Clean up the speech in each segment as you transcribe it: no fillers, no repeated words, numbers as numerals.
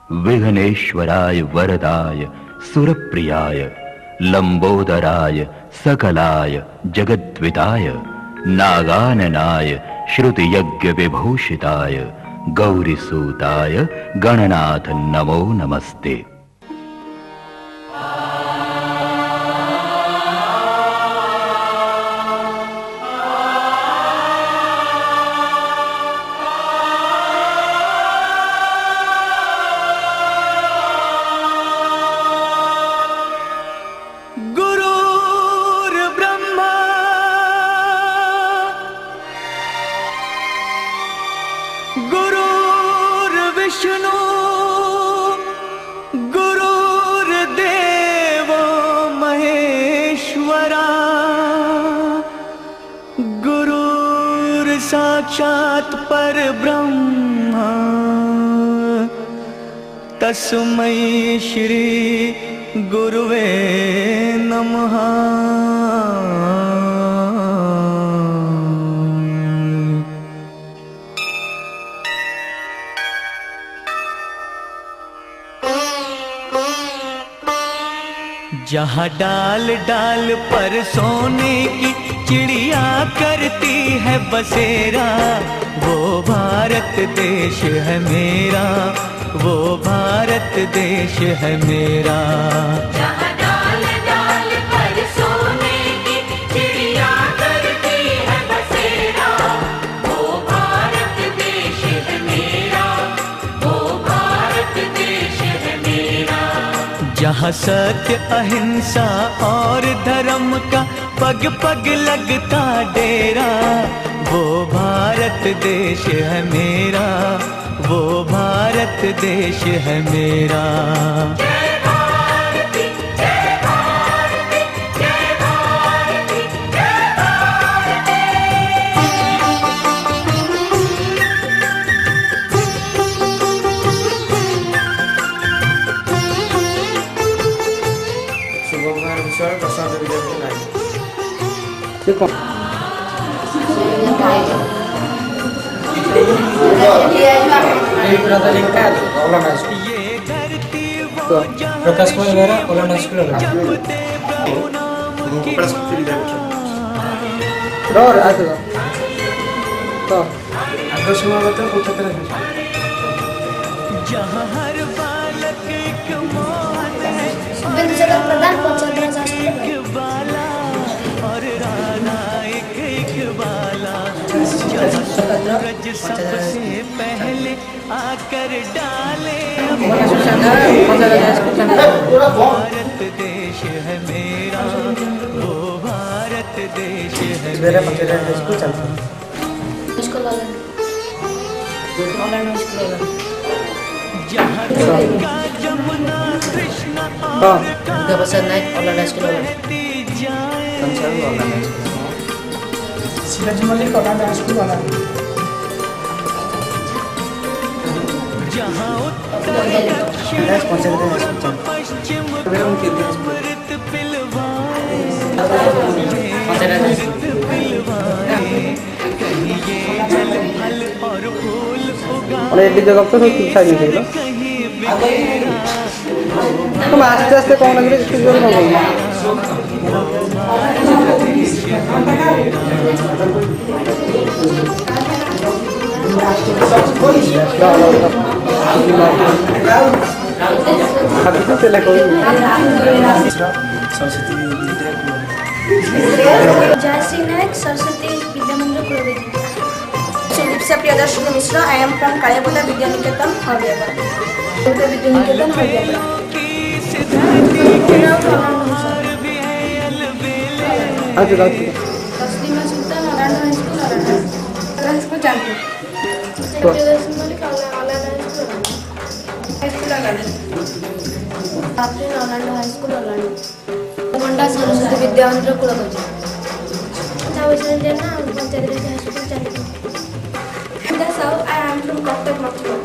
विघ्नेश्वराय वरदाय सुरप्रियाय लंबोदराय सकलाय जगद्विताय नागाननाय श्रुतियज्ञ विभूषिताय गौरीसूताय गणनाथ नमो नमस्ते। गुरुर्विष्णु गुरुर्देवो महेश्वरा गुरुर्साक्षात् परब्रह्मा तस्मै श्री गुरुवे नमः। जहाँ डाल डाल पर सोने की चिड़िया करती है बसेरा, वो भारत देश है मेरा, वो भारत देश है मेरा। जहाँ डाल डाल पर सोने की चिड़िया करती है बसेरा, वो भारत देश है मेरा, वो भारत देश है मेरा। जहाँ सत्य अहिंसा और धर्म का पग पग लगता डेरा, वो भारत देश है मेरा, वो भारत देश है मेरा। जय भारती जय भारती जय भारती जय भारती। शुभोदय विषय प्रसाद विद्यार्थी नाही देखो प्रकाश मेरा ओलाना स्कूल और आते तो आदर्श मावत उच्चतर जहाँ हर बालक एक मोहन है, प्रधान एक बाला और राधा एक बाला। जहाँ सूरज सबसे पहले आकर डाले, भारत देश है मेरा, वो भारत देश है मेरा। जहाँ गंगा जमुना कृष्ण और बहती जाए, शिवाजी मल्लिक ओलाना स्कूल वाला जहाँ उत्तर दक्षिण पश्चिम अमृत पिलवाए, कहीं ये जल फल और फूल और एक जगह पे तो ठीक साइड में कहीं बिखेरा। तुम आस्ते आस्ते कौन लग रही है जोर में सरस्वती जयश्री नायक Saraswati Vidya Mandir Kuldevi. Diksha Priyadarshini Mishra, I am from Kaliyakota Vidyaniketan Haryana. Vidyaniketan Haryana. Taslima Sultan Alana high school Alana high school Janpur. Priyadarshini Malik Alana high school Alana. आपने Alana high school Alana. Gonda Saraswati Vidya Mandir Kuldevi. Dena panchayat high school Janpur. That's how I am from Koktak Makchur.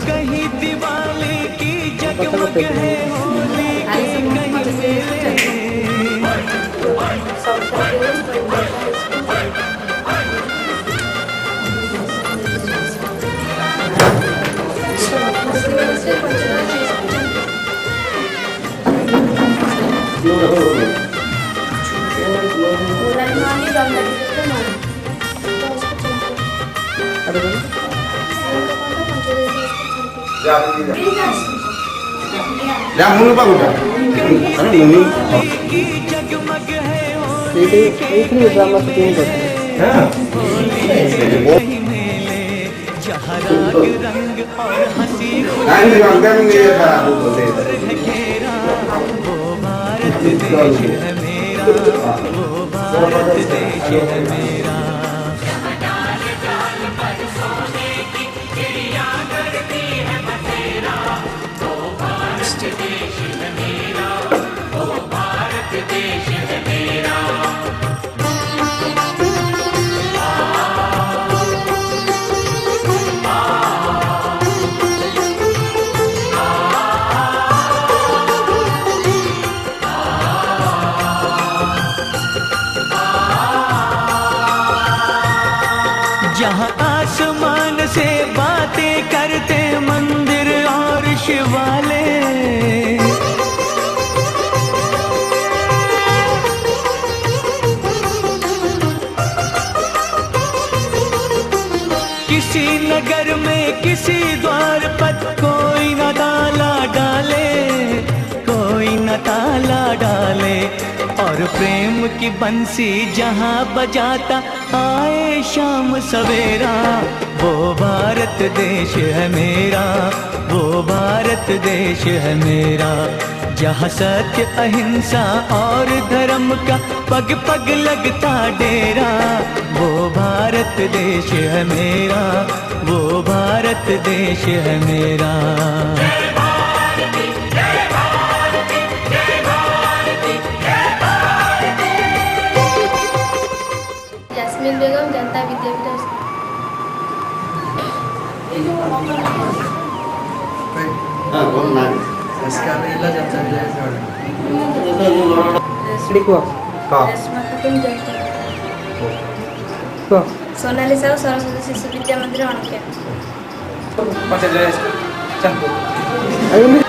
कहीं दिवाली की जगमग है होली की, कहीं मेले अरे बोलो। जगमग है এইখানে ড্রামা শুটিং করছে। मेले जहाँ राग रंग और हंसी है घेरा, वो भारत देश है मेरा, वो भारत देश है मेरा। जहाँ आसमान से बातें करते मंदिर और शिवाले, किसी नगर में किसी द्वार पर कोई न ताला डाले, कोई न ताला डाले, और प्रेम की बंसी जहाँ बजाता आए शाम सवेरा, वो भारत देश है मेरा, वो भारत देश है मेरा। जहाँ सत्य अहिंसा और धर्म का पग पग लगता डेरा, वो भारत देश है मेरा, वो भारत देश है मेरा। जैस्मिन बेगम जनता विद्यापीठ। लिखो रेशमा खातून जनता। तो सोनाली साहू सरस्वती शिशु विद्या मंदिर अणकिया। पंचायत स्कूल चांदपुर।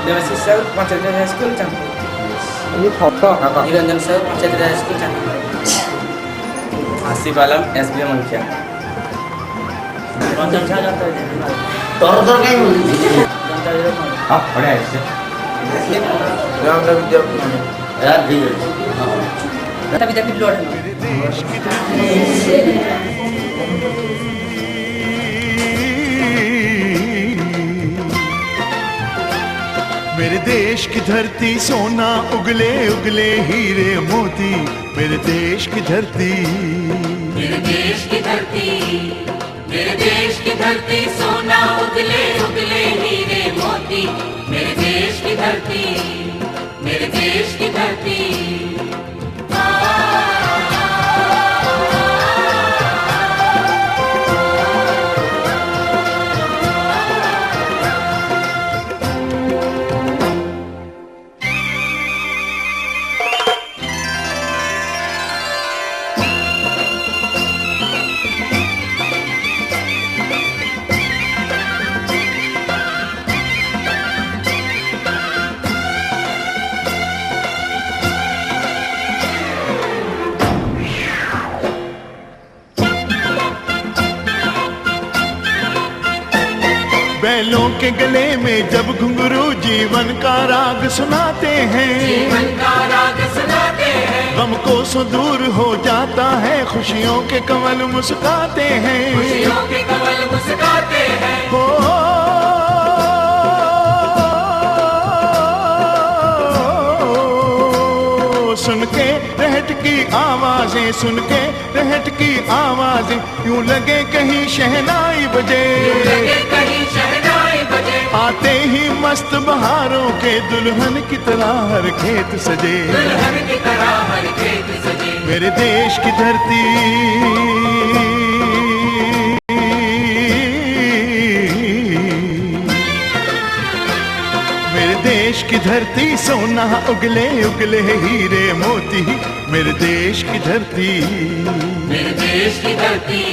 देवाशीष साहू पंचायत स्कूल चांदपुर। ये फोटो निरंजन साहू पंचायत स्कूल चांदपुर। आसिफ आलम एसबीएम मुखिया। रंजन शाह जनता विद्यापीठ लौट। मेरे देश की धरती सोना उगले उगले हीरे मोती, मेरे देश की धरती, मेरे देश की धरती, मेरे देश की धरती सोना उगले उगले हीरे मोती, मेरे देश की धरती, मेरे देश की धरती। बैलों के गले में जब घुंघरू जीवन का राग सुनाते हैं, जीवन का राग सुनाते हैं, गम को सो दूर हो जाता है, खुशियों के कमल मुस्काते हैं, खुशियों के कमल मुस्काते हैं। हो सुन के रहट की आवाजें, सुन के रहट की आवाजें, यूं लगे कहीं शहनाई बजे, लगे कहीं शहनाई बजे, आते ही मस्त बहारों के दुल्हन की तरह हर खेत सजे, दुल्हन की तरह हर खेत सजे। मेरे देश की धरती, मेरे देश की धरती सोना उगले उगले हीरे मोती, मेरे देश की धरती, मेरे देश की धरती।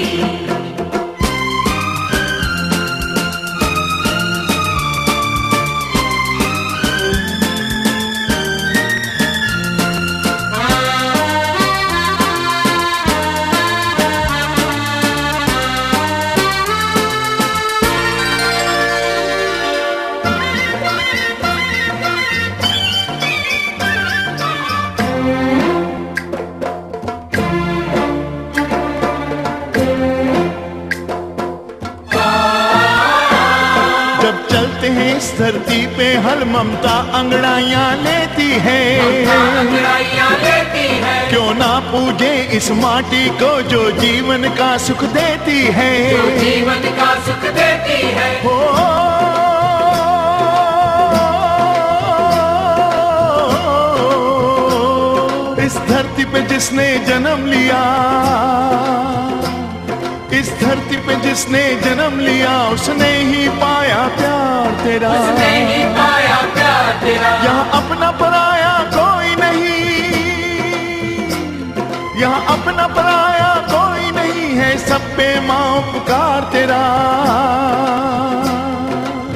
हैं इस धरती पे हर ममता अंगड़ाइयां लेती है। अंगड़ाइयां लेती है। क्यों ना पूजे इस माटी को जो जीवन का सुख देती है। जो जीवन का सुख देती है। हो इस धरती पे जिसने जन्म लिया, इस धरती पे जिसने जन्म लिया, उसने ही पाया प्यार तेरा। उसने ही पाया प्यार तेरा। यहाँ अपना पराया कोई नहीं, यहाँ अपना पराया कोई नहीं है, सब पे माँ उपकार तेरा।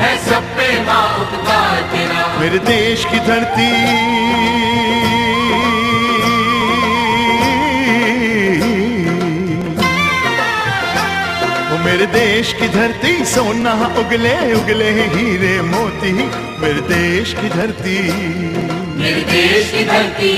है सब पे माँ उपकार तेरा। मेरे देश की धरती, मेरे देश की धरती सोना उगले उगले हीरे मोती। मेरे देश की धरती, मेरे देश की धरती।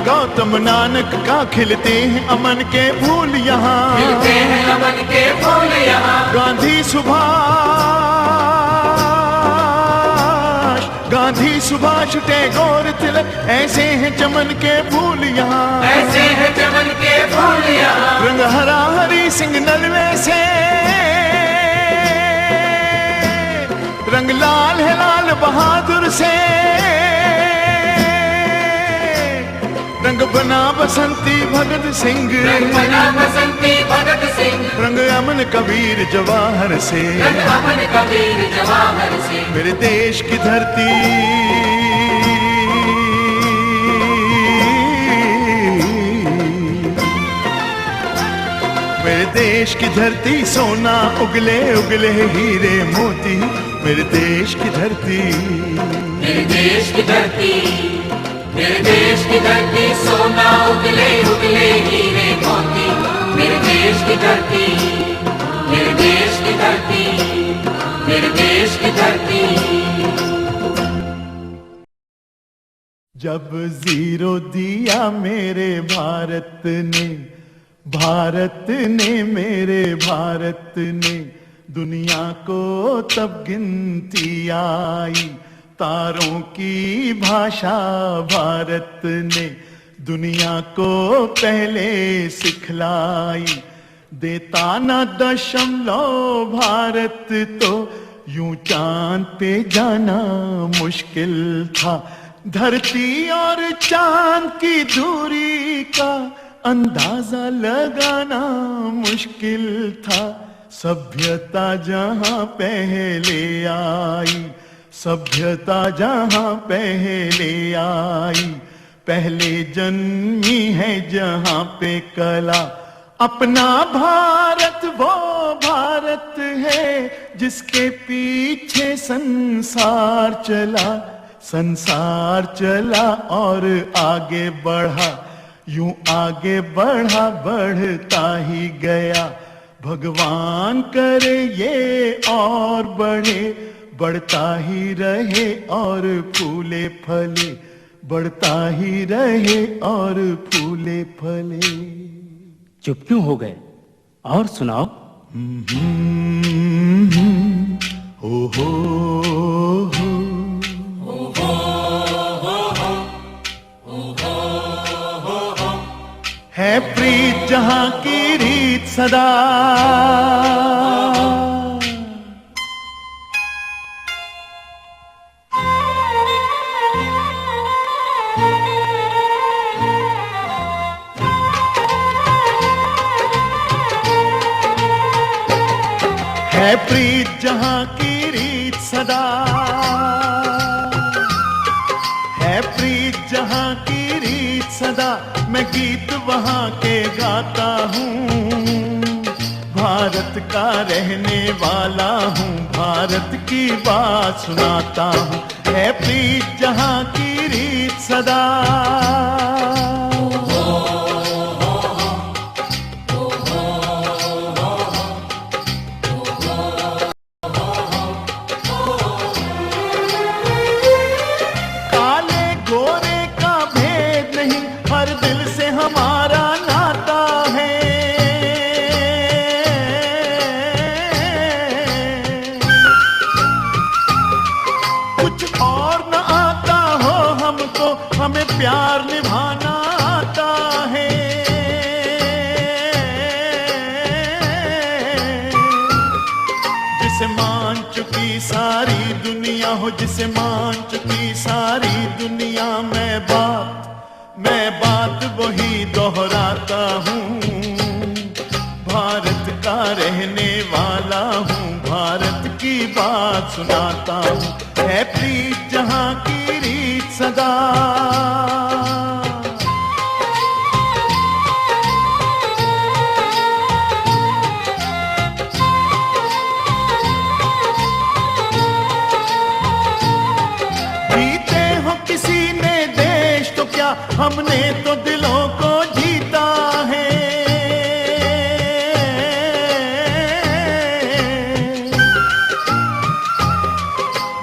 गौतम नानक का खिलते हैं अमन के फूल यहाँ। खिलते हैं अमन के फूल यहाँ। गांधी सुभाष, गांधी सुभाष टैगोर तिलक, ऐसे हैं चमन के फूल यहाँ। ऐसे हैं चमन के फूल यहाँ। रंग हरा हरी सिंह नलवे से, रंग लाल है लाल बहादुर से, रंग बना बसंती भगत सिंह। रंग बना बसंती भगत सिंह। रंग अमन कबीर जवाहर से। रंग अमन कबीर जवाहर से। मेरे देश की धरती, मेरे देश की धरती सोना उगले उगले हीरे मोती। मेरे देश की धरती, मेरे देश की धरती। मेरे देश की धरती सोना उगले उगले हीरे मोती। मेरे देश की धरती, मेरे देश की धरती, मेरे देश की धरती। जब जीरो दिया मेरे भारत ने, भारत ने मेरे भारत ने, दुनिया को तब गिनती आई। तारों की भाषा भारत ने दुनिया को पहले सिखलाई। देता न दशमलव भारत तो यूं चांद पे जाना मुश्किल था। धरती और चांद की दूरी का अंदाजा लगाना मुश्किल था। सभ्यता जहां पहले आई, सभ्यता जहां पहले आई, पहले जन्मी है जहां पे कला। अपना भारत वो भारत है जिसके पीछे संसार चला। संसार चला और आगे बढ़ा, यूं आगे बढ़ा बढ़ता ही गया। भगवान करे ये और बढ़े, बढ़ता ही रहे और फूले फले, बढ़ता ही रहे और फूले फले। चुप क्यों हो गए? और सुनाओ। हो हो है प्रीत जहां की रीत सदा। है प्रीत जहां की रीत सदा, है प्रीत जहां की रीत सदा, मैं गीत वहां के गाता हूँ। भारत का रहने वाला हूँ, भारत की बात सुनाता हूँ। है प्रीत जहां की रीत सदा। काले गोरे का भेद नहीं, हर दिल से हमारा नाता है। कुछ और न आता हो हमको, हमें प्यार निभाना आता है। जिसे मान चुकी सारी दुनिया हो, जिसे मान चुकी सारी दुनिया, मैं बात वही दोहराता हूँ। भारत का रहने वाला हूँ, भारत की बात सुनाता हूँ। है प्रीत जहां की रीत सदा। जीते हो किसी ने देश तो क्या, हमने तो दिलों को जीता है।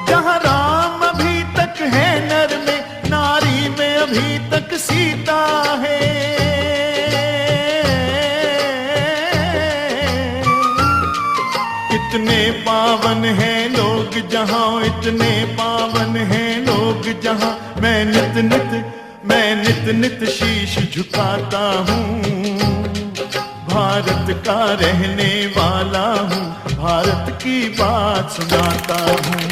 जहां राम अभी तक है नर में, नारी में अभी तक सीता है। इतने पावन हैं लोग जहां, इतने पावन हैं लोग जहां, मैं नित नित शीश झुकाता हूँ। भारत का रहने वाला हूँ, भारत की बात सुनाता हूँ।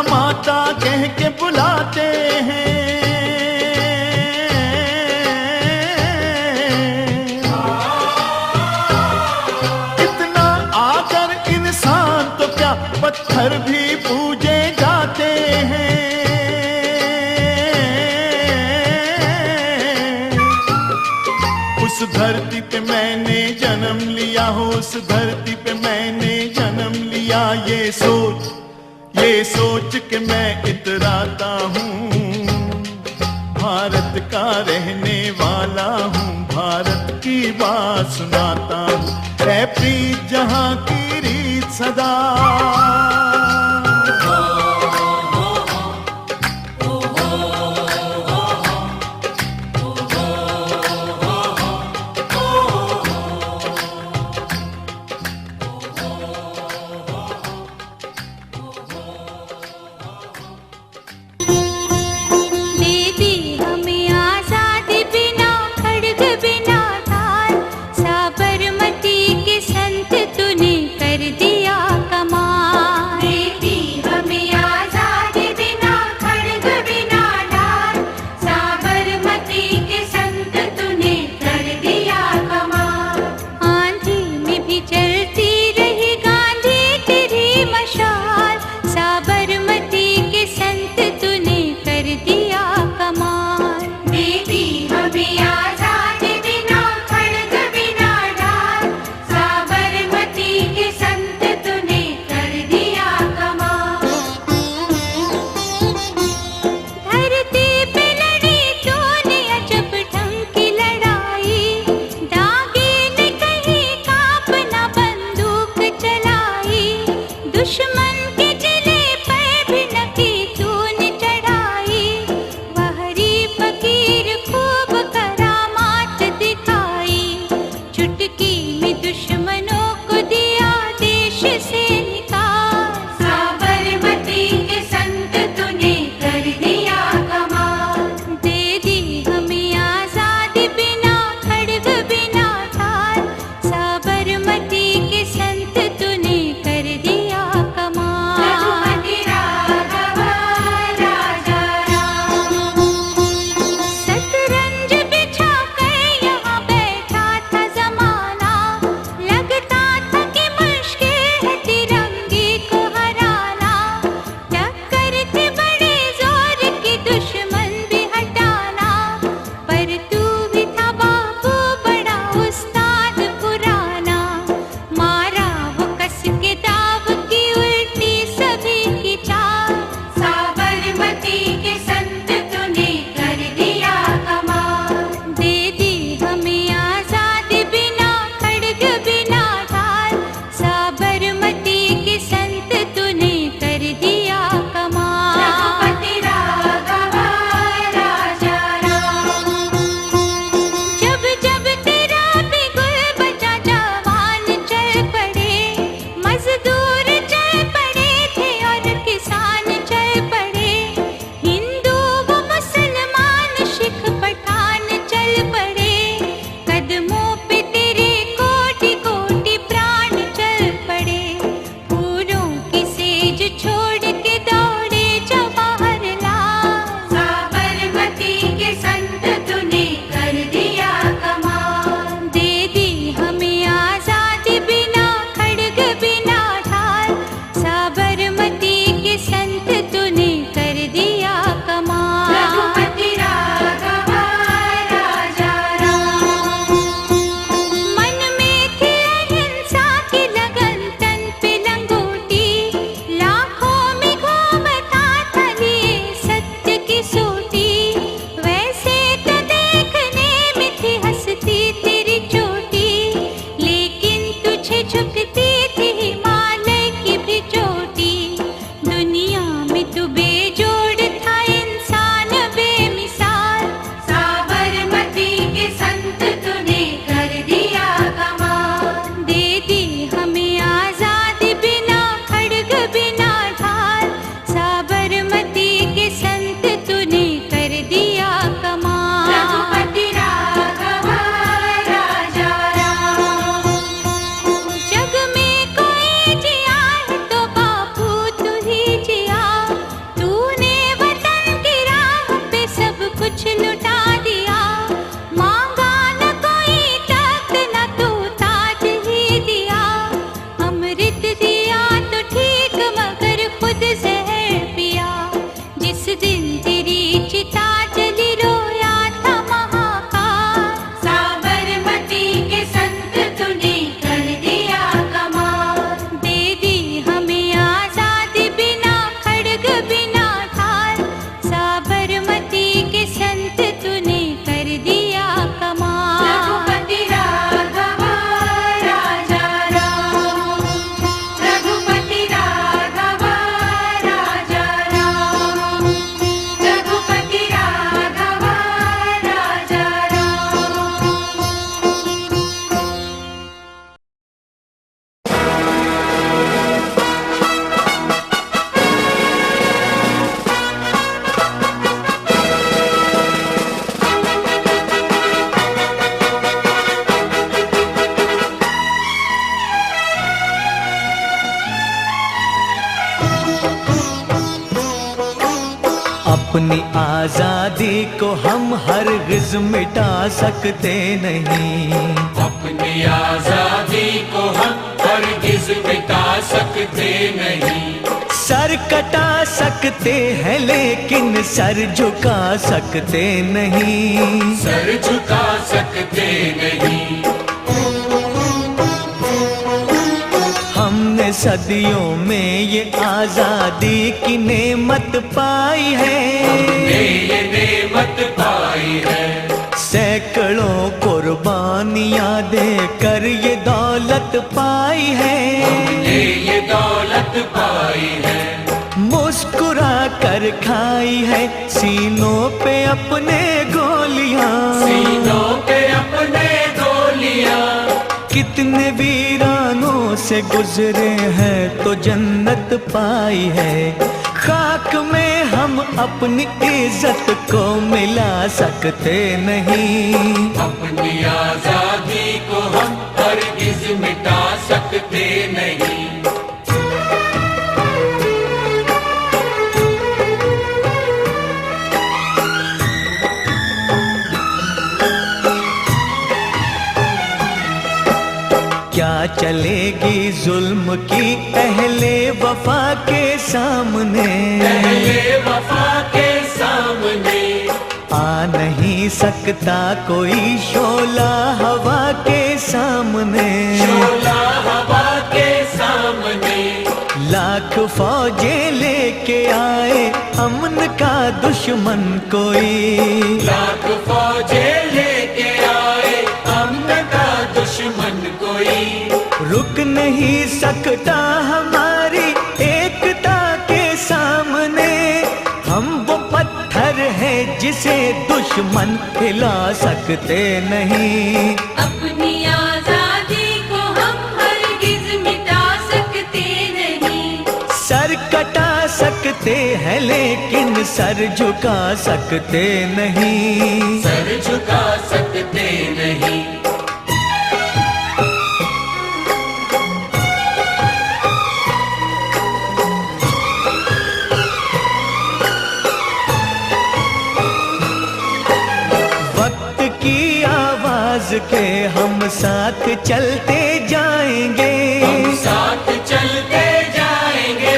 माता कह के बुलाते हैं, इतना आकर इंसान तो क्या, पत्थर भी पूजे जाते हैं। उस धरती पे मैंने जन्म लिया हो, उस धरती पे मैंने जन्म लिया, ये सोच के मैं इतराता हूँ। भारत का रहने वाला हूँ, भारत की बात सुनाता हूँ। है प्रीत जहां की रीत सदा। साबरमती के संत तूने कर दिया कमाल। अपनी आजादी को हम हरगिज मिटा सकते नहीं, अपनी आजादी को हम हरगिज मिटा सकते नहीं। सर कटा सकते हैं लेकिन सर झुका सकते नहीं, सर झुका सकते नहीं। हमने सदियों में ये आजादी की नेमत पाई है, हमने ये नेमत पाई है। सैकड़ों कुर्बानियां देकर ये दौलत पाई है, हमने ये दौलत पाई है। मुस्कुरा कर खाई है सीनों पे अपने गोलियां, सीनों पे अपने गोलियां। कितने वीरानों से गुजरे हैं तो जन्नत पाई है। खाक में हम अपनी इज्जत को मिला सकते नहीं, अपनी आजादी को हम हरगिज मिटा सकते नहीं। क्या चलेगी जुल्म की अहले वफा के सामने, पहले वफा के सामने आ नहीं सकता कोई शोला हवा के सामने, शोला हवा के सामने। लाख फौजें लेके आए अमन का दुश्मन कोई, लाख फौजें लेके आए अमन का दुश्मन कोई। रुक नहीं सकता हमारी एकता के सामने। हम वो पत्थर है जिसे दुश्मन हिला सकते नहीं, अपनी आजादी को हम हरगिज मिटा सकते नहीं। सर कटा सकते हैं लेकिन सर झुका सकते नहीं, सर झुका सकते नहीं। वक्त की आवाज के हम साथ चलते जाएंगे, हम साथ चलते जाएंगे।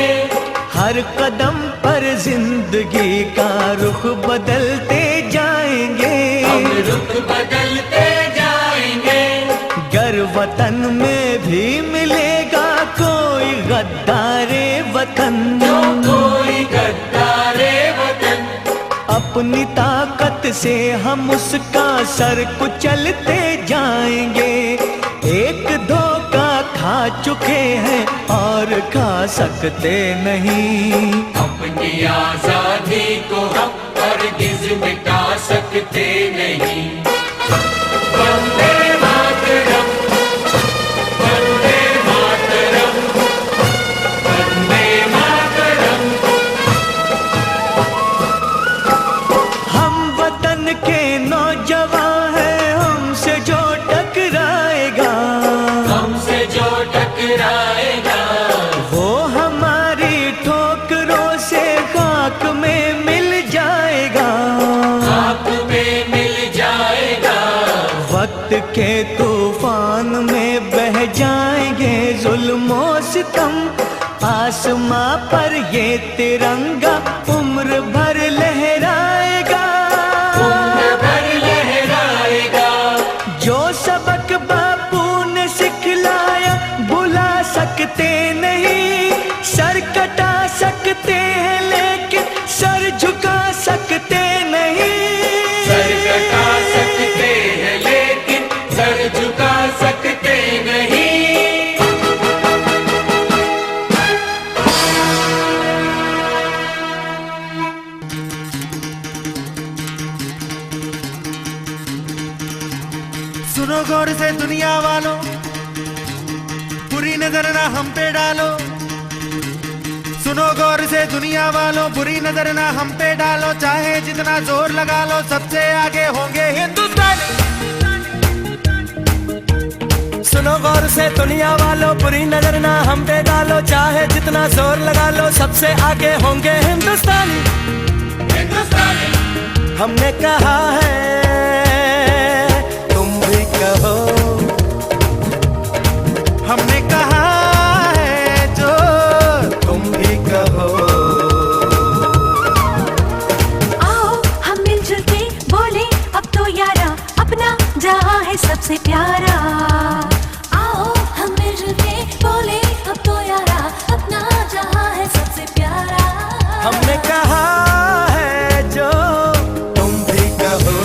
हर कदम पर जिंदगी का रुख बदलते जाएंगे, हम रुख बदलते जाएंगे। गर वतन में भी मिलेगा कोई गद्दारे वतन, जो कोई गद्दारे वतन। अपनी ताकत से हम उसका सर कुचलते जाएंगे। एक धोखा खा चुके हैं और खा सकते नहीं, अपनी आजादी को हम हरगिज मिटा सकते नहीं। वंदे मातरम, वंदे मातरम, वंदे मातरम। हम वतन के नौजवान हैं, हमसे जो टकराएगा, हमसे जो टकराएगा, वो हमारी ठोकरों से खाक में मिल जाएगा, खाक में मिल जाएगा। वक्त के तूफान में बह जाएंगे जुल्मो सितम। आसमां पर ये तिरंगा उम्र भर लहराएगा, उम्र भर लहराएगा। जो सबक बापू ने सिखलाया भुला सकते नहीं। सर कटा सकते हैं लेकिन सर झुका सकते नहीं, सर कटा सकते हैं लेकिन सर झुका सकते नहीं। सुनो गौर से दुनिया वालों, बुरी नजर ना हम पे डालो। सुनो गौर से दुनिया वालों, बुरी नजर ना हम पे डालो। चाहे जितना जोर लगा लो, सबसे आगे होंगे हिंदुस्तानी। सुनो गौर से दुनिया वालों, बुरी नजर ना हम पे डालो। चाहे जितना जोर लगा लो, सबसे आगे होंगे हिंदुस्तानी। हमने कहा है तुम भी कहो, हमने कहा है जो तुम भी कहो। आओ हम मिलजुल के बोले अब तो यारा, अपना जहां है सबसे प्यारा। आओ हम मिलजुल के बोले अब तो यारा, अपना जहां है सबसे प्यारा। हमने कहा है जो तुम भी कहो।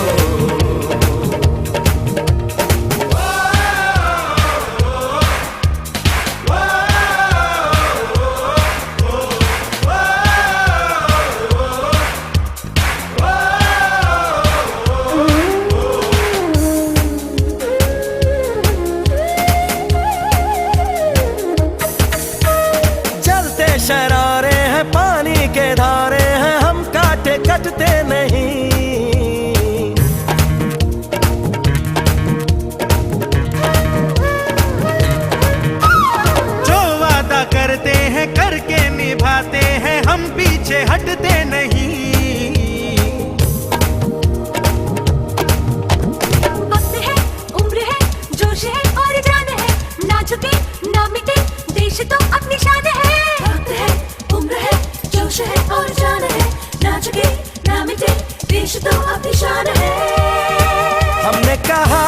जलते शरारे हैं, पानी के धारे हैं, हम काटे कटते नहीं। जो वादा करते हैं करके निभाते हैं, हम पीछे हटते नहीं। वक्त है, उम्र है, जोश है और जान है, ना झुके ना मिटे देश तो अपनी शान है। वक्त है, उम्र है, जोश है और जान है, ना झुके ना मिटे देश तो अपनी शान है। हमने कहा